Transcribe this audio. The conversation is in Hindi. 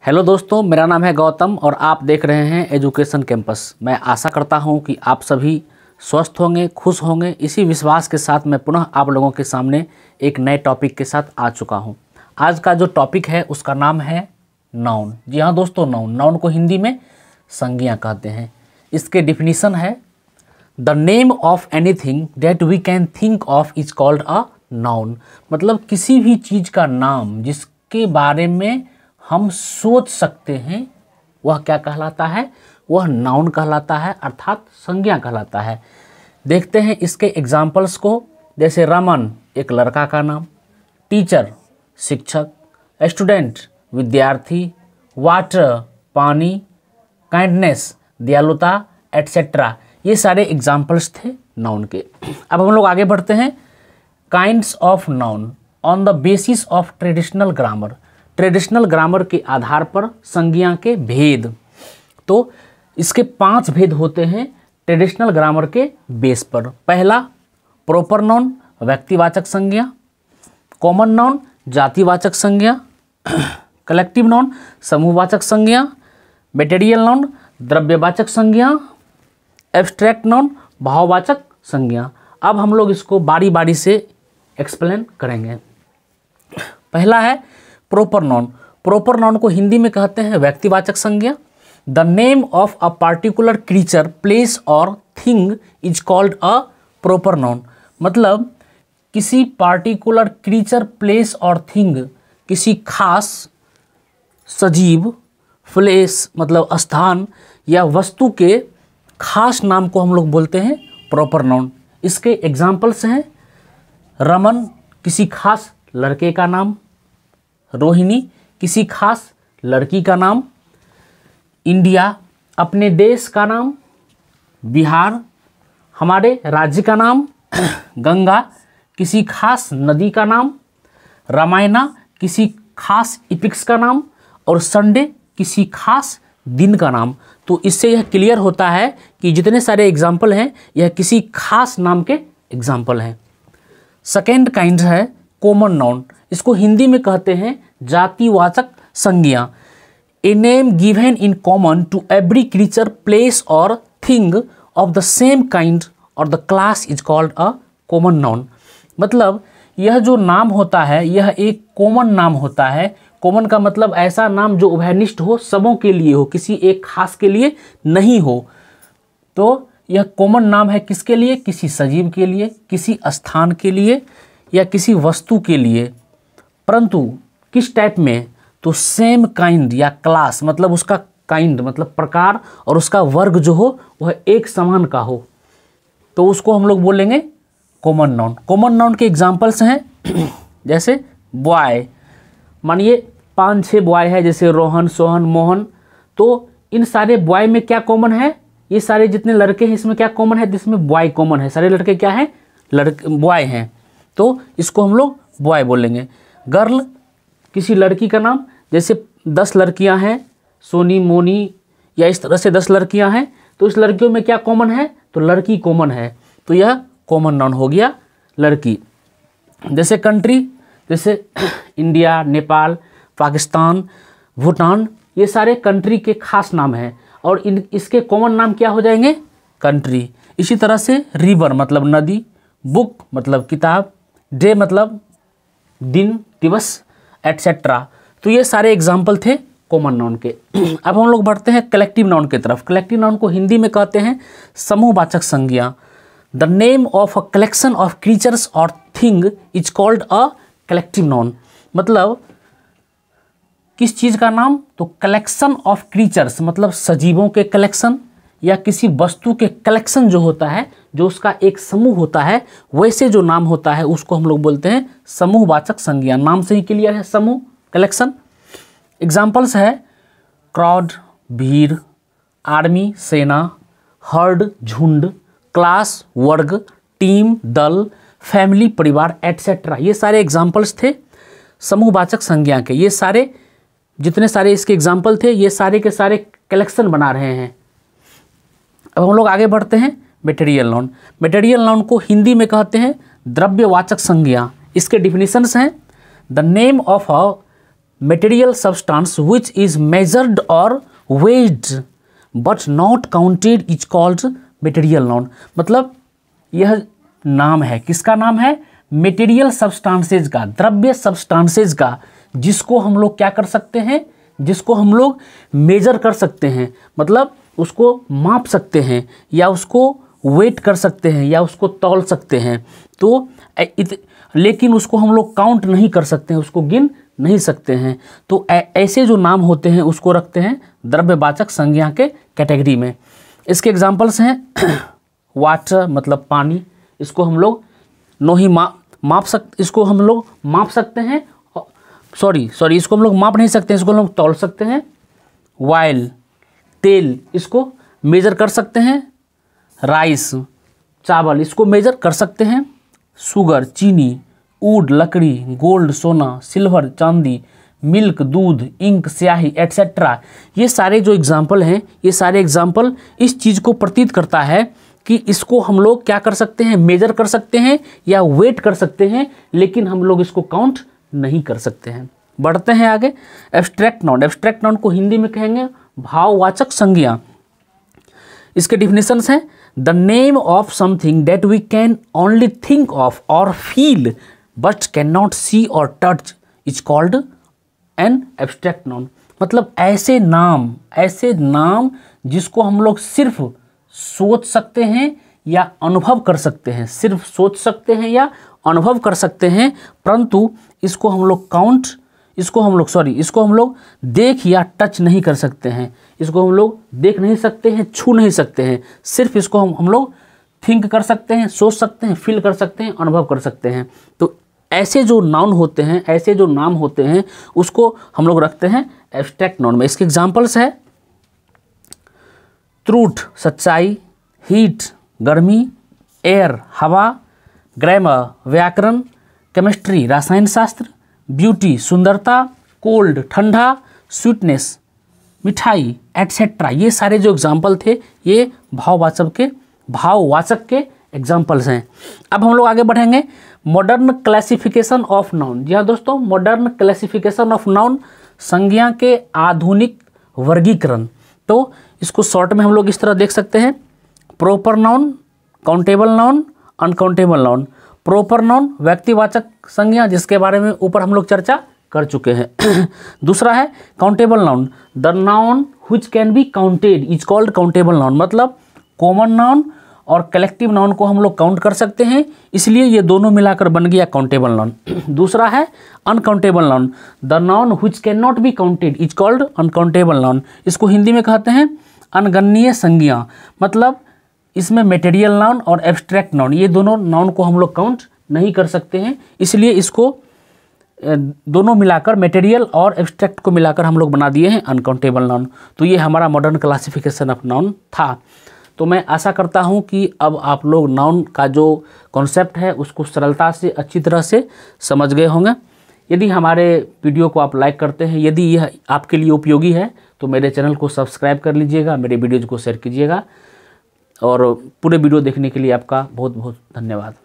हेलो दोस्तों, मेरा नाम है गौतम और आप देख रहे हैं एजुकेशन कैंपस। मैं आशा करता हूं कि आप सभी स्वस्थ होंगे, खुश होंगे। इसी विश्वास के साथ मैं पुनः आप लोगों के सामने एक नए टॉपिक के साथ आ चुका हूं। आज का जो टॉपिक है उसका नाम है नाउन। जी हाँ दोस्तों, नाउन। नाउन को हिंदी में संज्ञा कहते हैं। इसके डिफिनीशन है the name of anything that we can think of is called a noun. मतलब किसी भी चीज़ का नाम जिसके बारे में हम सोच सकते हैं वह क्या कहलाता है? वह नाउन कहलाता है, अर्थात संज्ञा कहलाता है। देखते हैं इसके एग्जाम्पल्स को। जैसे रमन एक लड़का का नाम, टीचर शिक्षक, स्टूडेंट विद्यार्थी, वाटर पानी, काइंडनेस दयालुता, एटसेट्रा। ये सारे एग्जाम्पल्स थे नाउन के। अब हम लोग आगे बढ़ते हैं। Kinds of noun on the basis of traditional grammar. Traditional grammar के आधार पर संज्ञा के भेद। तो इसके 5 भेद होते हैं ट्रेडिशनल ग्रामर के बेस पर। पहला, प्रॉपर नाउन व्यक्तिवाचक संज्ञा, कॉमन नाउन जातिवाचक संज्ञा, कलेक्टिव नाउन समूहवाचक संज्ञा, मटेरियल नाउन द्रव्यवाचक संज्ञा, एब्स्ट्रैक्ट नाउन भाववाचक संज्ञा। अब हम लोग इसको बारी बारी से एक्सप्लेन करेंगे। पहला है प्रॉपर नाउन। प्रॉपर नाउन को हिंदी में कहते हैं व्यक्तिवाचक संज्ञा। The name of a particular creature, place और thing is called a proper noun. मतलब किसी पार्टिकुलर क्रीचर, प्लेस और थिंग, किसी खास सजीव, प्लेस मतलब स्थान या वस्तु के खास नाम को हम लोग बोलते हैं प्रॉपर नाउन। इसके एग्जाम्पल्स हैं रमन किसी खास लड़के का नाम, रोहिणी किसी खास लड़की का नाम, इंडिया अपने देश का नाम, बिहार हमारे राज्य का नाम, गंगा किसी खास नदी का नाम, रामायणा किसी खास इपिक्स का नाम और संडे किसी खास दिन का नाम। तो इससे यह क्लियर होता है कि जितने सारे एग्जाम्पल हैं यह किसी खास नाम के एग्जाम्पल हैं। सेकेंड काइंड है कॉमन नाउन। इसको हिंदी में कहते हैं जातिवाचक संज्ञा। A name given in common to every creature, place और thing of the same kind और the class is called a common noun. मतलब यह जो नाम होता है यह एक कॉमन नाम होता है। कॉमन का मतलब ऐसा नाम जो उभयनिष्ठ हो, सबों के लिए हो, किसी एक खास के लिए नहीं हो। तो यह कॉमन नाम है किसके लिए? किसी सजीव के लिए, किसी स्थान के लिए या किसी वस्तु के लिए। परंतु किस टाइप में? तो सेम काइंड या क्लास, मतलब उसका काइंड मतलब प्रकार और उसका वर्ग जो हो वह एक समान का हो, तो उसको हम लोग बोलेंगे कॉमन नाउन। कॉमन नाउन के एग्जाम्पल्स हैं जैसे बॉय, मानिए 5-6 बॉय है, जैसे रोहन, सोहन, मोहन। तो इन सारे बॉय में क्या कॉमन है? ये सारे जितने लड़के हैं इसमें क्या कॉमन है? जिसमें बॉय कॉमन है। सारे लड़के क्या हैं? लड़के बॉय हैं, तो इसको हम लोग बॉय बोलेंगे। गर्ल किसी लड़की का नाम, जैसे 10 लड़कियां हैं, सोनी, मोनी या इस तरह से 10 लड़कियां हैं, तो इस लड़कियों में क्या कॉमन है? तो लड़की कॉमन है, तो यह कॉमन नाउन हो गया लड़की। जैसे कंट्री, जैसे इंडिया, नेपाल, पाकिस्तान, भूटान, ये सारे कंट्री के खास नाम हैं और इसके कॉमन नाम क्या हो जाएंगे? कंट्री। इसी तरह से रिवर मतलब नदी, बुक मतलब किताब, डे मतलब दिन, दिवस, एटसेट्रा। तो ये सारे एग्जाम्पल थे कॉमन नाउन के। अब हम लोग बढ़ते हैं कलेक्टिव नाउन की तरफ। कलेक्टिव नाउन को हिंदी में कहते हैं समूहवाचक संज्ञा। The name of a collection of creatures और thing is called a collective noun. मतलब किस चीज़ का नाम? तो कलेक्शन ऑफ क्रीचर्स मतलब सजीवों के कलेक्शन या किसी वस्तु के कलेक्शन जो होता है, जो उसका एक समूह होता है, वैसे जो नाम होता है उसको हम लोग बोलते हैं समूहवाचक संज्ञा। नाम से ही क्लियर है, समूह, कलेक्शन। एग्जाम्पल्स है क्राउड भीड़, आर्मी सेना, हर्ड झुंड, क्लास वर्ग, टीम दल, फैमिली परिवार, एटसेट्रा। ये सारे एग्जाम्पल्स थे समूहवाचक संज्ञा के। ये सारे जितने सारे इसके एग्जाम्पल थे ये सारे के सारे कलेक्शन बना रहे हैं। अब हम लोग आगे बढ़ते हैं मटेरियल नाउन। मटेरियल नाउन को हिंदी में कहते हैं द्रव्यवाचक संज्ञा। इसके डिफिनीशंस हैं the name of a material substance which is measured or weighed but not counted is called material noun। मतलब यह नाम है, किसका नाम है? मेटेरियल सब्सटेंसेज का, द्रव्य सब्सटेंसेज का, जिसको हम लोग क्या कर सकते हैं, जिसको हम लोग मेजर कर सकते हैं, मतलब उसको माप सकते हैं या उसको वेट कर सकते हैं या उसको तौल सकते हैं। तो लेकिन उसको हम लोग काउंट नहीं कर सकते हैं, उसको गिन नहीं सकते हैं। तो ऐसे जो नाम होते हैं उसको रखते हैं द्रव्यवाचक संज्ञा के कैटेगरी में। इसके एग्जांपल्स हैं वाटर मतलब पानी, इसको हम लोग इसको हम लोग माप सकते हैं, इसको हम लोग माप नहीं सकते हैं, इसको हम लोग तौल सकते हैं। वाइल तेल, इसको मेजर कर सकते हैं। राइस चावल, इसको मेजर कर सकते हैं। शुगर चीनी, वुड लकड़ी, गोल्ड सोना, सिल्वर चांदी, मिल्क दूध, इंक स्याही एट्सेट्रा, ये सारे जो एग्जाम्पल हैं, ये सारे एग्जाम्पल इस चीज़ को प्रतीत करता है कि इसको हम लोग क्या कर सकते हैं, मेजर कर सकते हैं या वेट कर सकते हैं, लेकिन हम लोग इसको काउंट नहीं कर सकते हैं। बढ़ते हैं आगे। एब्स्ट्रैक्ट नाउन, एब्स्ट्रैक्ट नाउन को हिंदी में कहेंगे भाववाचक संज्ञा। इसके डिफिनेशंस हैं the name of something that we can only think of or feel but can not see or touch is called an abstract noun. मतलब ऐसे नाम जिसको हम लोग सिर्फ सोच सकते हैं या अनुभव कर सकते हैं, सिर्फ सोच सकते हैं या अनुभव कर सकते हैं, परंतु इसको हम लोग देख या टच नहीं कर सकते हैं, इसको हम लोग देख नहीं सकते हैं, छू नहीं सकते हैं, सिर्फ इसको हम लोग थिंक कर सकते हैं, सोच सकते हैं, फील कर सकते हैं, अनुभव कर सकते हैं। तो ऐसे जो नाउन होते हैं, ऐसे जो नाम होते हैं, उसको हम लोग रखते हैं एब्स्ट्रैक्ट नाउन में। इसके एग्जाम्पल्स है ट्रूथ सच्चाई, हीट गर्मी, एयर हवा, ग्रामर व्याकरण, केमिस्ट्री रसायन शास्त्र, ब्यूटी सुंदरता, कोल्ड ठंडा, स्वीटनेस मिठाई एटसेट्रा। ये सारे जो एग्जाम्पल थे ये भाववाचक के एग्जाम्पल्स हैं। अब हम लोग आगे बढ़ेंगे मॉडर्न क्लासिफिकेशन ऑफ नाउन। जी हाँ दोस्तों, मॉडर्न क्लासिफिकेशन ऑफ नाउन, संज्ञा के आधुनिक वर्गीकरण। तो इसको शॉर्ट में हम लोग इस तरह देख सकते हैं, proper noun, countable noun, uncountable noun. Proper noun व्यक्तिवाचक संज्ञा, जिसके बारे में ऊपर हम लोग चर्चा कर चुके हैं। दूसरा है countable noun, the noun which can be counted is called countable noun. मतलब कॉमन नाउन और कलेक्टिव नाउन को हम लोग काउंट कर सकते हैं, इसलिए ये दोनों मिलाकर बन गया काउंटेबल नाउन। दूसरा है uncountable noun, the noun which can not be counted is called uncountable noun. इसको हिंदी में कहते हैं अनगणनीय संज्ञा। मतलब इसमें मटेरियल नाउन और एब्स्ट्रैक्ट नाउन, ये दोनों नाउन को हम लोग काउंट नहीं कर सकते हैं, इसलिए इसको दोनों मिलाकर मटेरियल और एब्स्ट्रैक्ट को मिलाकर हम लोग बना दिए हैं अनकाउंटेबल नाउन। तो ये हमारा मॉडर्न क्लासिफिकेशन ऑफ नाउन था। तो मैं आशा करता हूँ कि अब आप लोग नाउन का जो कॉन्सेप्ट है उसको सरलता से अच्छी तरह से समझ गए होंगे। यदि हमारे वीडियो को आप लाइक करते हैं, यदि यह आपके लिए उपयोगी है, तो मेरे चैनल को सब्सक्राइब कर लीजिएगा, मेरे वीडियोज़ को शेयर कीजिएगा, और पूरे वीडियो देखने के लिए आपका बहुत बहुत धन्यवाद।